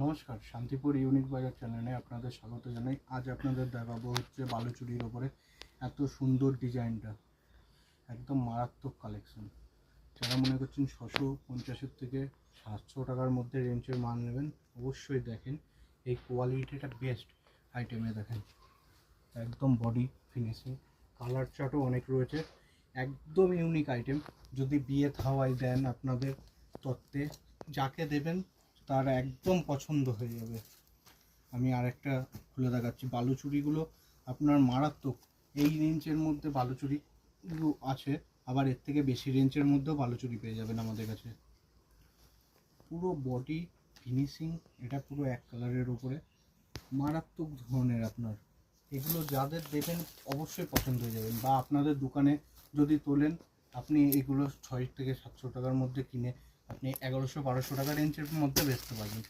নমস্কার, শান্তিপুর ইউনিক বাজার চ্যানেলে আপনাদের স্বাগত জানাই। আজ আপনাদের দেখাবো হচ্ছে বালুচুরির ওপরে এত সুন্দর ডিজাইনটা, একদম মারাত্মক কালেকশন। যারা মনে করছেন 650 থেকে 700 টাকার মধ্যে রেঞ্জের মাল নেবেন, অবশ্যই দেখেন এই কোয়ালিটিটা বেস্ট আইটেমে। দেখেন একদম বডি ফিনিশিং, কালার চার্টও অনেক রয়েছে, একদম ইউনিক আইটেম। যদি বিয়ে থাওয়াই দেন আপনাদের তত্ত্বে, যাকে দেবেন তার একদম পছন্দ হয়ে যাবে। আমি আরেকটা খুলে দেখাচ্ছি। বালুচুরিগুলো আপনার মারাত্মক। এই রেঞ্জের মধ্যে বালুচুরিগুলো আছে, আবার এর থেকে বেশি রেঞ্জের মধ্যেও বালুচুরি পেয়ে যাবেন আমাদের কাছে। পুরো বডি ফিনিশিং, এটা পুরো এক কালারের উপরে, মারাত্মক ধরনের। আপনার এগুলো যাদের দেবেন অবশ্যই পছন্দ হয়ে যাবেন। বা আপনাদের দোকানে যদি তোলেন, আপনি এগুলো 6 থেকে 700 টাকার মধ্যে কিনে আপনি 1100-1200 টাকা রেঞ্জের মধ্যে বেচতে পারবেন।